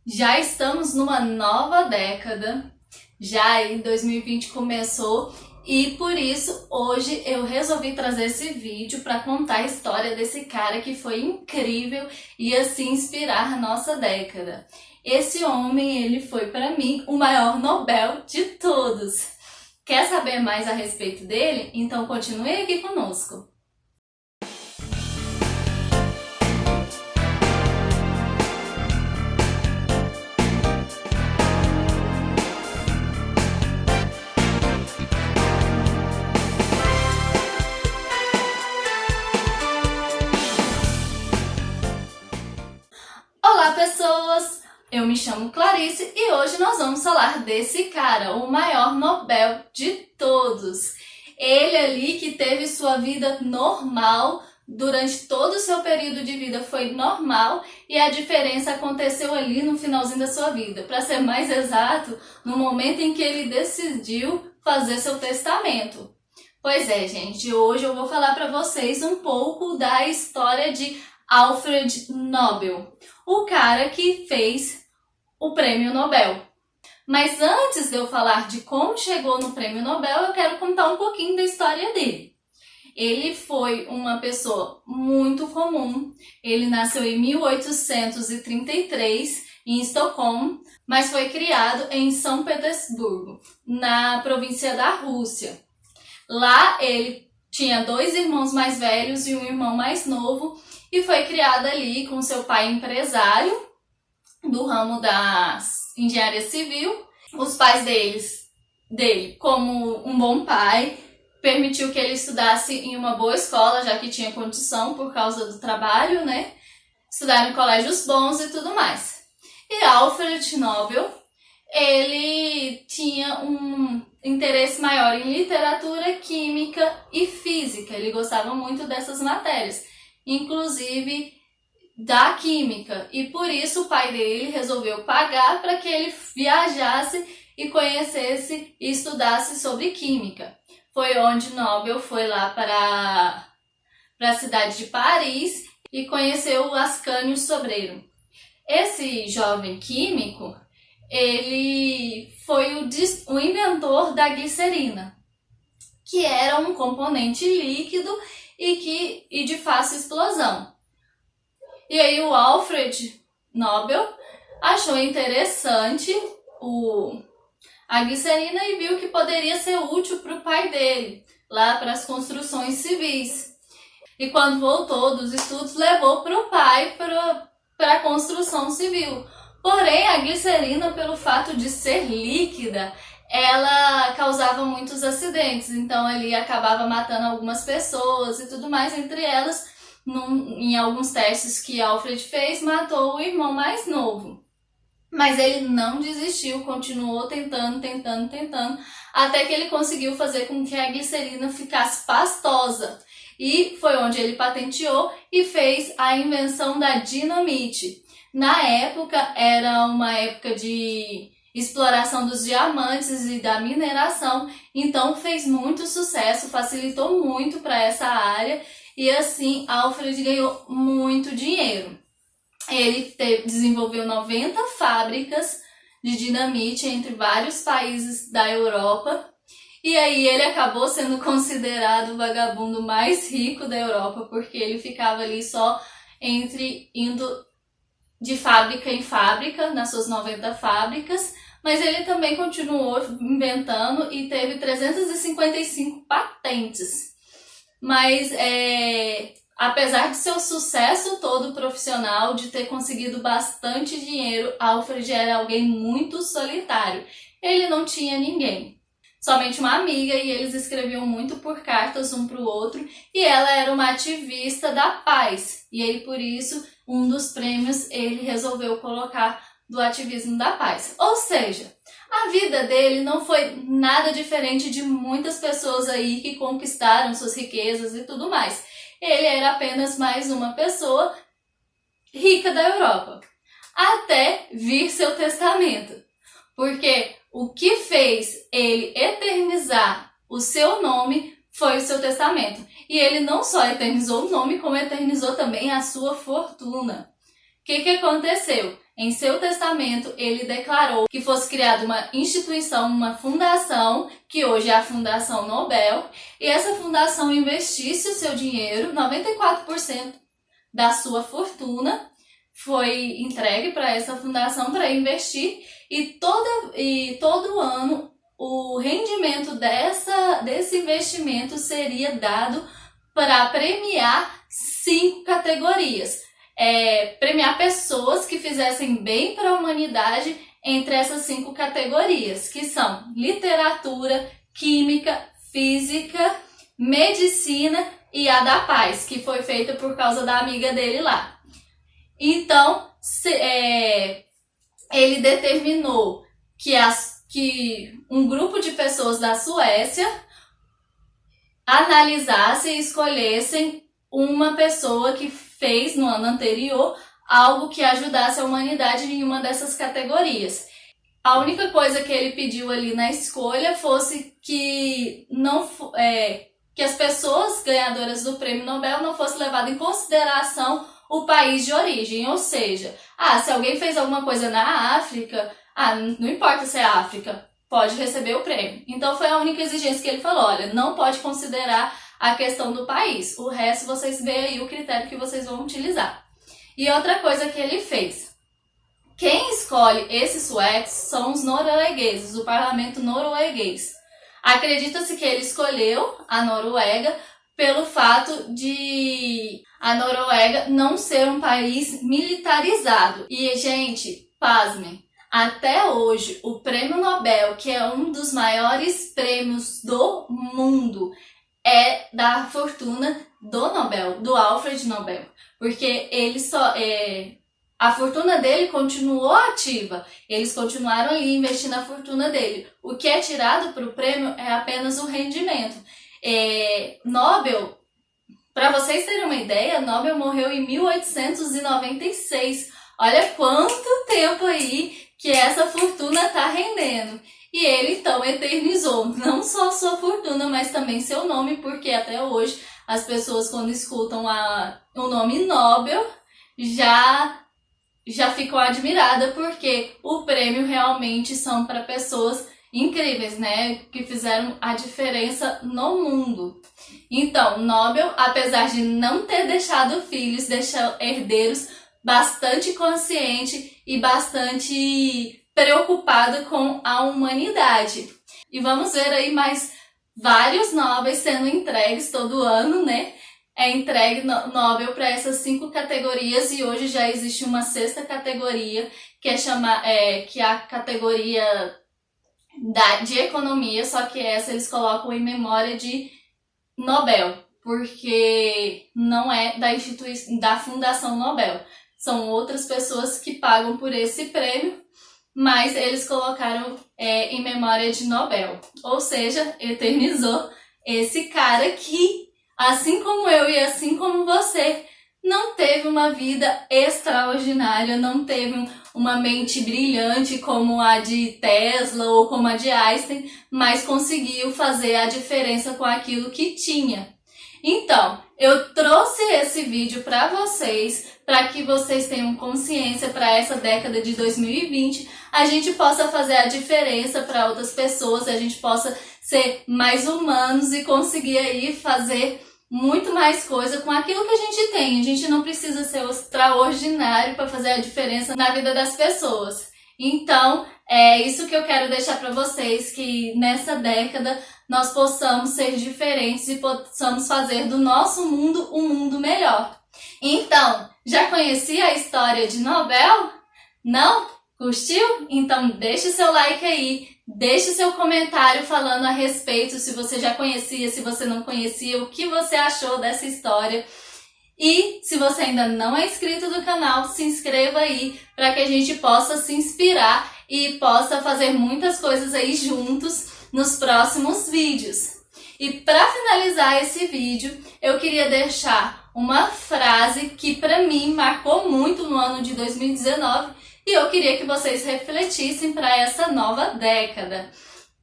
Já estamos numa nova década, já em 2020 começou e por isso hoje eu resolvi trazer esse vídeo para contar a história desse cara que foi incrível e assim inspirar a nossa década. Esse homem, ele foi para mim o maior Nobel de todos. Quer saber mais a respeito dele? Então continue aqui conosco. Olá pessoas, eu me chamo Clarice e hoje nós vamos falar desse cara, o maior Nobel de todos. Ele ali que teve sua vida normal, durante todo o seu período de vida foi normal e a diferença aconteceu ali no finalzinho da sua vida. Para ser mais exato, no momento em que ele decidiu fazer seu testamento. Pois é, gente, hoje eu vou falar para vocês um pouco da história de Alfred Nobel, o cara que fez o Prêmio Nobel. Mas antes de eu falar de como chegou no Prêmio Nobel, eu quero contar um pouquinho da história dele. Ele foi uma pessoa muito comum. Ele nasceu em 1833 em Estocolmo, mas foi criado em São Petersburgo, na província da Rússia. Lá ele tinha 2 irmãos mais velhos e um irmão mais novo e foi criado ali com seu pai empresário do ramo da engenharia civil. Os pais dele, como um bom pai, permitiu que ele estudasse em uma boa escola, já que tinha condição por causa do trabalho, né? Estudar em colégios bons e tudo mais. E Alfred Nobel, ele tinha um interesse maior em literatura, química e física. Ele gostava muito dessas matérias, inclusive da química. E por isso o pai dele resolveu pagar para que ele viajasse e conhecesse e estudasse sobre química. Foi onde Nobel foi lá para a cidade de Paris e conheceu o Ascânio Sobreiro. Esse jovem químico, ele foi o inventor da glicerina, que era um componente líquido e de fácil explosão. E aí o Alfred Nobel achou interessante a glicerina e viu que poderia ser útil para o pai dele, lá para as construções civis. E quando voltou dos estudos, levou para o pai para a construção civil. Porém, a glicerina, pelo fato de ser líquida, ela causava muitos acidentes, então ali acabava matando algumas pessoas e tudo mais, entre elas, em alguns testes que Alfred fez, matou o irmão mais novo. Mas ele não desistiu, continuou tentando, até que ele conseguiu fazer com que a glicerina ficasse pastosa. E foi onde ele patenteou e fez a invenção da dinamite. Na época, era uma época de exploração dos diamantes e da mineração, então fez muito sucesso, facilitou muito para essa área e assim Alfred ganhou muito dinheiro. Ele desenvolveu 90 fábricas de dinamite entre vários países da Europa e aí ele acabou sendo considerado o vagabundo mais rico da Europa porque ele ficava ali só indo de fábrica em fábrica, nas suas 90 fábricas, mas ele também continuou inventando e teve 355 patentes. Mas apesar de seu sucesso todo profissional, de ter conseguido bastante dinheiro, Alfred era alguém muito solitário. Ele não tinha ninguém, somente uma amiga, e eles escreviam muito por cartas um para o outro, e ela era uma ativista da paz, e aí por isso um dos prêmios ele resolveu colocar do ativismo da paz. Ou seja, a vida dele não foi nada diferente de muitas pessoas aí que conquistaram suas riquezas e tudo mais. Ele era apenas mais uma pessoa rica da Europa, até vir seu testamento. Porque o que fez ele eternizar o seu nome foi o seu testamento. E ele não só eternizou o nome, como eternizou também a sua fortuna. O que aconteceu? em seu testamento, ele declarou que fosse criada uma instituição, uma fundação, que hoje é a Fundação Nobel, e essa fundação investisse o seu dinheiro, 94% da sua fortuna foi entregue para essa fundação para investir, e todo ano o rendimento desse investimento seria dado para premiar 5 categorias. Premiar pessoas que fizessem bem para a humanidade entre essas 5 categorias, que são literatura, química, física, medicina e a da paz, que foi feita por causa da amiga dele lá. Então, ele determinou que um grupo de pessoas da Suécia analisassem e escolhessem uma pessoa que fez no ano anterior algo que ajudasse a humanidade em uma dessas categorias. A única coisa que ele pediu ali na escolha fosse que que as pessoas ganhadoras do Prêmio Nobel não fossem levadas em consideração o país de origem, ou seja, se alguém fez alguma coisa na África, não importa se é África, pode receber o prêmio. Então foi a única exigência que ele falou, olha, não pode considerar a questão do país, o resto vocês veem aí o critério que vocês vão utilizar. E outra coisa que ele fez, quem escolhe esses suecos são os noruegueses, o parlamento norueguês. Acredita-se que ele escolheu a Noruega pelo fato de a Noruega não ser um país militarizado. E, gente, pasmem, até hoje o Prêmio Nobel, que é um dos maiores prêmios do mundo, é da fortuna do Nobel, do Alfred Nobel. Porque a fortuna dele continuou ativa, eles continuaram ali investindo a fortuna dele. O que é tirado para o prêmio é apenas o rendimento. Nobel, para vocês terem uma ideia, Nobel morreu em 1896. Olha quanto tempo aí que essa fortuna está rendendo. E ele então eternizou não só a sua fortuna, mas também seu nome, porque até hoje as pessoas quando escutam o nome Nobel já ficam admiradas, porque o prêmio realmente são para pessoas incríveis, né? Que fizeram a diferença no mundo. Então, Nobel, apesar de não ter deixado filhos, deixou herdeiros bastante consciente e bastante preocupado com a humanidade. E vamos ver aí mais vários Nobel sendo entregues todo ano, né? É entregue Nobel para essas 5 categorias, e hoje já existe uma 6ª categoria, que é a categoria de economia, só que essa eles colocam em memória de Nobel, porque não é da Fundação Nobel. São outras pessoas que pagam por esse prêmio, mas eles colocaram em memória de Nobel. Ou seja, eternizou esse cara que, assim como eu e assim como você, não teve uma vida extraordinária, não teve uma mente brilhante como a de Tesla ou como a de Einstein, mas conseguiu fazer a diferença com aquilo que tinha. Então, eu trouxe esse vídeo para que vocês tenham consciência para essa década de 2020, a gente possa fazer a diferença para outras pessoas, a gente possa ser mais humanos e conseguir aí fazer muito mais coisa com aquilo que a gente tem. A gente não precisa ser extraordinário para fazer a diferença na vida das pessoas. Então, é isso que eu quero deixar para vocês, que nessa década nós possamos ser diferentes e possamos fazer do nosso mundo um mundo melhor. Então, já conhecia a história de Nobel? Não? Curtiu? Então deixe seu like aí, deixe seu comentário falando a respeito, se você já conhecia, se você não conhecia, o que você achou dessa história. E se você ainda não é inscrito no canal, se inscreva aí para que a gente possa se inspirar e possa fazer muitas coisas aí juntos nos próximos vídeos. E para finalizar esse vídeo, eu queria deixar uma frase que para mim marcou muito no ano de 2019 e eu queria que vocês refletissem para essa nova década,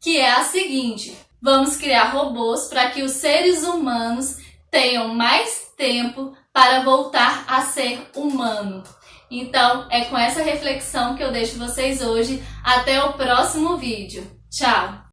que é a seguinte: vamos criar robôs para que os seres humanos tenham mais tempo para voltar a ser humano. Então, é com essa reflexão que eu deixo vocês hoje. Até o próximo vídeo. Tchau!